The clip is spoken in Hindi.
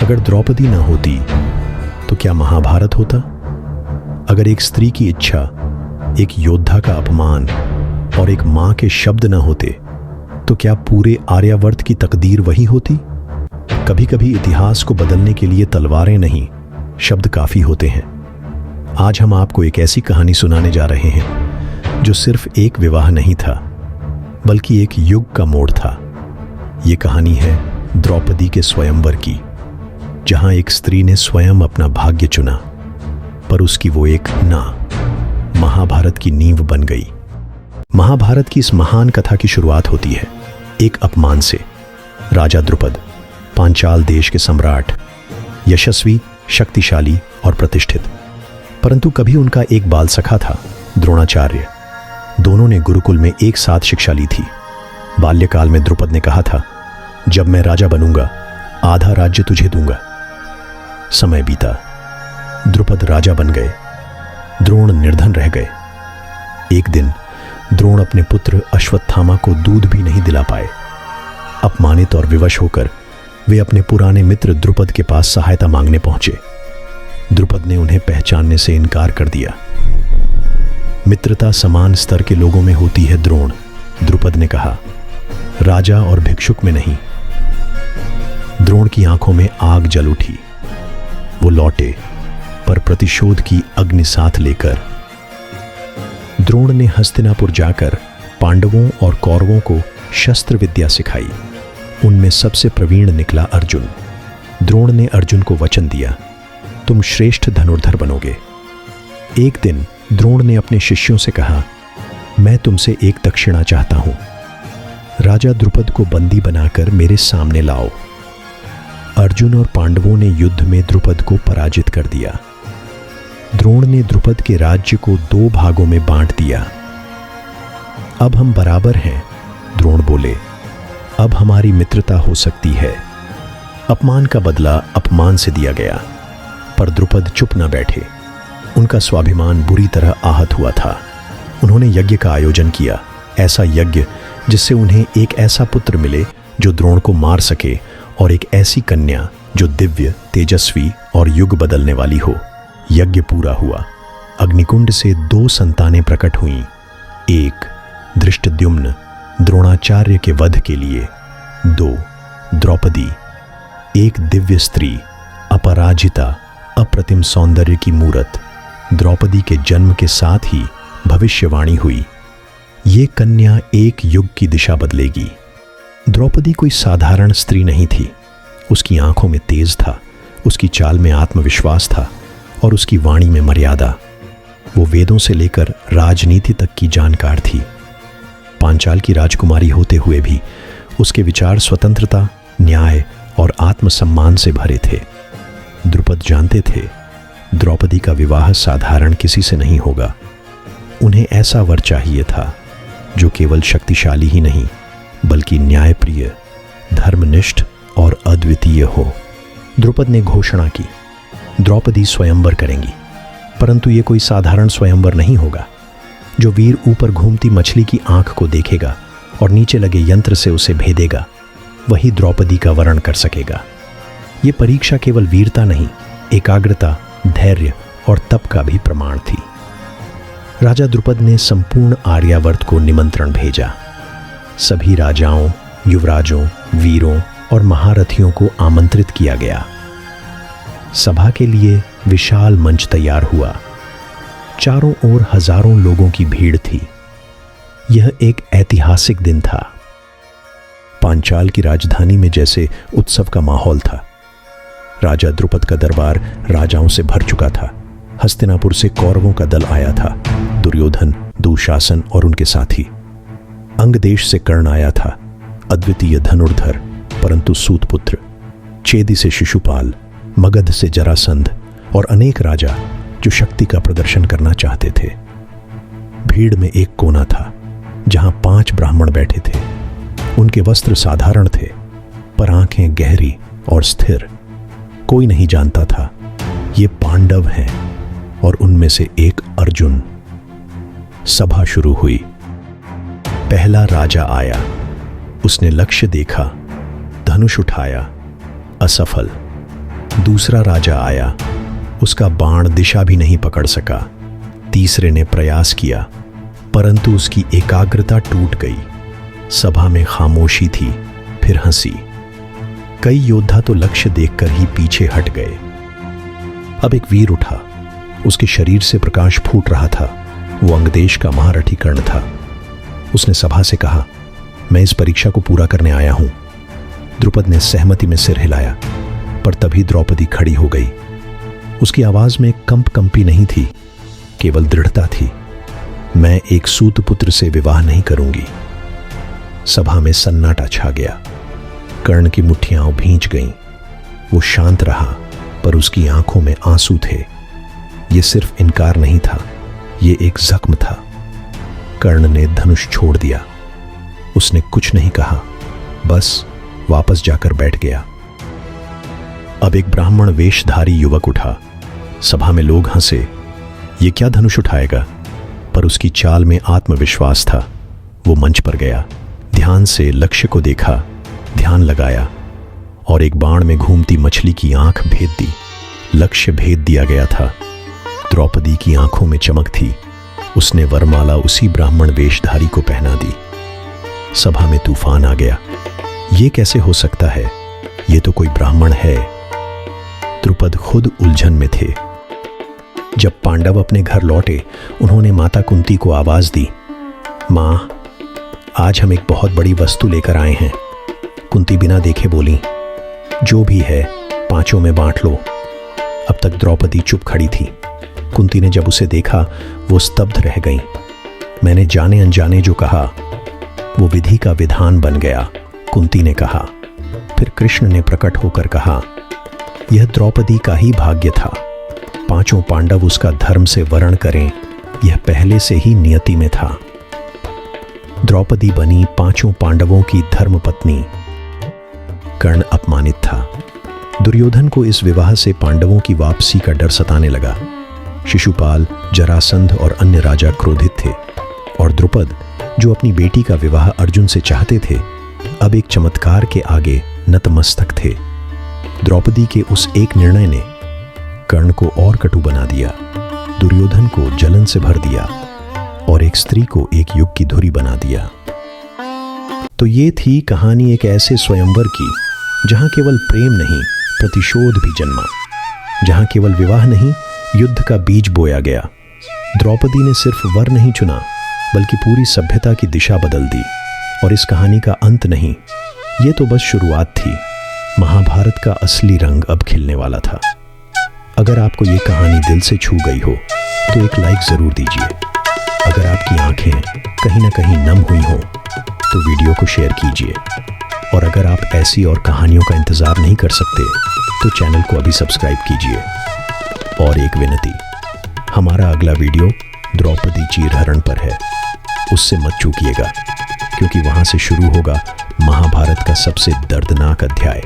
अगर द्रौपदी न होती तो क्या महाभारत होता? अगर एक स्त्री की इच्छा, एक योद्धा का अपमान और एक मां के शब्द न होते तो क्या पूरे आर्यावर्त की तकदीर वही होती? कभी कभी इतिहास को बदलने के लिए तलवारें नहीं, शब्द काफी होते हैं। आज हम आपको एक ऐसी कहानी सुनाने जा रहे हैं जो सिर्फ एक विवाह नहीं था, बल्कि एक युग का मोड़ था। ये कहानी है द्रौपदी के स्वयंवर की, जहां एक स्त्री ने स्वयं अपना भाग्य चुना, पर उसकी वो एक ना महाभारत की नींव बन गई। महाभारत की इस महान कथा की शुरुआत होती है एक अपमान से। राजा द्रुपद, पांचाल देश के सम्राट, यशस्वी, शक्तिशाली और प्रतिष्ठित, परंतु कभी उनका एक बाल सखा था, द्रोणाचार्य। दोनों ने गुरुकुल में एक साथ शिक्षा ली थी। बाल्यकाल में द्रुपद ने कहा था, जब मैं राजा बनूंगा आधा राज्य तुझे दूंगा। समय बीता, द्रुपद राजा बन गए, द्रोण निर्धन रह गए। एक दिन द्रोण अपने पुत्र अश्वत्थामा को दूध भी नहीं दिला पाए। अपमानित और विवश होकर वे अपने पुराने मित्र द्रुपद के पास सहायता मांगने पहुंचे। द्रुपद ने उन्हें पहचानने से इनकार कर दिया। मित्रता समान स्तर के लोगों में होती है द्रोण, द्रुपद ने कहा, राजा और भिक्षुक में नहीं। द्रोण की आंखों में आग जल उठी। वो लौटे, पर प्रतिशोध की अग्नि साथ लेकर। द्रोण ने हस्तिनापुर जाकर पांडवों और कौरवों को शस्त्र विद्या सिखाई। उनमें सबसे प्रवीण निकला अर्जुन। द्रोण ने अर्जुन को वचन दिया, तुम श्रेष्ठ धनुर्धर बनोगे। एक दिन द्रोण ने अपने शिष्यों से कहा, मैं तुमसे एक दक्षिणा चाहता हूं। राजा द्रुपद को बंदी बनाकर मेरे सामने लाओ। अर्जुन और पांडवों ने युद्ध में द्रुपद को पराजित कर दिया। द्रोण ने द्रुपद के राज्य को 2 भागों में बांट दिया। अब हम बराबर हैं, द्रोण बोले, अब हमारी मित्रता हो सकती है। अपमान का बदला अपमान से दिया गया, पर द्रुपद चुप न बैठे। उनका स्वाभिमान बुरी तरह आहत हुआ था। उन्होंने यज्ञ का आयोजन किया, ऐसा यज्ञ जिससे उन्हें एक ऐसा पुत्र मिले जो द्रोण को मार सके, और एक ऐसी कन्या जो दिव्य, तेजस्वी और युग बदलने वाली हो। यज्ञ पूरा हुआ। अग्निकुंड से 2 संतानें प्रकट हुईं। एक धृष्टद्युम्न, द्रोणाचार्य के वध के लिए। 2 द्रौपदी, एक दिव्य स्त्री, अपराजिता, अप्रतिम सौंदर्य की मूरत। द्रौपदी के जन्म के साथ ही भविष्यवाणी हुई, ये कन्या एक युग की दिशा बदलेगी। द्रौपदी कोई साधारण स्त्री नहीं थी। उसकी आंखों में तेज था, उसकी चाल में आत्मविश्वास था और उसकी वाणी में मर्यादा। वो वेदों से लेकर राजनीति तक की जानकार थी। पांचाल की राजकुमारी होते हुए भी उसके विचार स्वतंत्रता, न्याय और आत्मसम्मान से भरे थे। द्रुपद जानते थे द्रौपदी का विवाह साधारण किसी से नहीं होगा। उन्हें ऐसा वर चाहिए था जो केवल शक्तिशाली ही नहीं, बल्कि न्यायप्रिय, धर्मनिष्ठ और अद्वितीय हो। द्रुपद ने घोषणा की, द्रौपदी स्वयंवर करेंगी, परंतु ये कोई साधारण स्वयंवर नहीं होगा। जो वीर ऊपर घूमती मछली की आंख को देखेगा और नीचे लगे यंत्र से उसे भेदेगा, वही द्रौपदी का वरण कर सकेगा। ये परीक्षा केवल वीरता नहीं, एकाग्रता, धैर्य और तप का भी प्रमाण थी। राजा द्रुपद ने संपूर्ण आर्यावर्त को निमंत्रण भेजा। सभी राजाओं, युवराजों, वीरों और महारथियों को आमंत्रित किया गया। सभा के लिए विशाल मंच तैयार हुआ। चारों ओर हजारों लोगों की भीड़ थी। यह एक ऐतिहासिक दिन था। पांचाल की राजधानी में जैसे उत्सव का माहौल था। राजा द्रुपद का दरबार राजाओं से भर चुका था। हस्तिनापुर से कौरवों का दल आया था, दुर्योधन, दुशासन और उनके साथी। अंग देश से कर्ण आया था, अद्वितीय धनुर्धर परंतु सूतपुत्र। चेदी से शिशुपाल, मगध से जरासंध और अनेक राजा जो शक्ति का प्रदर्शन करना चाहते थे। भीड़ में एक कोना था जहां 5 ब्राह्मण बैठे थे। उनके वस्त्र साधारण थे, पर आंखें गहरी और स्थिर। कोई नहीं जानता था ये पांडव हैं, और उनमें से एक अर्जुन। सभा शुरू हुई। पहला राजा आया। उसने लक्ष्य देखा, धनुष उठाया, असफल। दूसरा राजा आया, उसका बाण दिशा भी नहीं पकड़ सका। तीसरे ने प्रयास किया, परंतु उसकी एकाग्रता टूट गई। सभा में खामोशी थी, फिर हंसी। कई योद्धा तो लक्ष्य देखकर ही पीछे हट गए। अब एक वीर उठा, उसके शरीर से प्रकाश फूट रहा था। वो अंगदेश का महारथी कर्ण था। उसने सभा से कहा, मैं इस परीक्षा को पूरा करने आया हूं। द्रुपद ने सहमति में सिर हिलाया, पर तभी द्रौपदी खड़ी हो गई। उसकी आवाज में कंपी नहीं थी, केवल दृढ़ता थी। मैं एक सूतपुत्र से विवाह नहीं करूंगी। सभा में सन्नाटा छा गया। कर्ण की मुट्ठियां भींच गईं। वो शांत रहा, पर उसकी आंखों में आंसू थे। ये सिर्फ इनकार नहीं था, ये एक जख्म था। कर्ण ने धनुष छोड़ दिया। उसने कुछ नहीं कहा, बस वापस जाकर बैठ गया। अब एक ब्राह्मण वेशधारी युवक उठा। सभा में लोग हंसे, ये क्या धनुष उठाएगा? पर उसकी चाल में आत्मविश्वास था। वो मंच पर गया, ध्यान से लक्ष्य को देखा, ध्यान लगाया और एक बाण में घूमती मछली की आंख भेद दी। लक्ष्य भेद दिया गया था। द्रौपदी की आंखों में चमक थी। उसने वरमाला उसी ब्राह्मण वेशधारी को पहना दी। सभा में तूफान आ गया। ये कैसे हो सकता है? ये तो कोई ब्राह्मण है। द्रुपद खुद उलझन में थे। जब पांडव अपने घर लौटे, उन्होंने माता कुंती को आवाज दी, मां, आज हम एक बहुत बड़ी वस्तु लेकर आए हैं। कुंती बिना देखे बोली, जो भी है पांचों में बांट लो। अब तक द्रौपदी चुप खड़ी थी। कुंती ने जब उसे देखा, वो स्तब्ध रह गई। मैंने जाने अनजाने जो कहा, वो विधि का विधान बन गया, कुंती ने कहा। फिर कृष्ण ने प्रकट होकर कहा, यह द्रौपदी का ही भाग्य था। पांचों पांडव उसका धर्म से वर्ण करें, यह पहले से ही नियति में था। द्रौपदी बनी पांचों पांडवों की धर्मपत्नी। कर्ण अपमानित था। दुर्योधन को इस विवाह से पांडवों की वापसी का डर सताने लगा। शिशुपाल, जरासंध और अन्य राजा क्रोधित थे, और द्रुपद, जो अपनी बेटी का विवाह अर्जुन से चाहते थे, अब एक चमत्कार के आगे नतमस्तक थे। द्रौपदी के उस एक निर्णय ने कर्ण को और कटु बना दिया, दुर्योधन को जलन से भर दिया और एक स्त्री को एक युग की धुरी बना दिया। तो ये थी कहानी एक ऐसे स्वयंवर की जहां केवल प्रेम नहीं, प्रतिशोध भी जन्मा, जहां केवल विवाह नहीं, युद्ध का बीज बोया गया। द्रौपदी ने सिर्फ वर नहीं चुना, बल्कि पूरी सभ्यता की दिशा बदल दी। और इस कहानी का अंत नहीं, ये तो बस शुरुआत थी। महाभारत का असली रंग अब खिलने वाला था। अगर आपको ये कहानी दिल से छू गई हो तो एक लाइक जरूर दीजिए। अगर आपकी आंखें कहीं ना कहीं नम हुई हो तो वीडियो को शेयर कीजिए। और अगर आप ऐसी और कहानियों का इंतजार नहीं कर सकते तो चैनल को अभी सब्सक्राइब कीजिए। और एक विनती, हमारा अगला वीडियो द्रौपदी चीरहरण पर है, उससे मत चूकिएगा, क्योंकि वहां से शुरू होगा महाभारत का सबसे दर्दनाक अध्याय।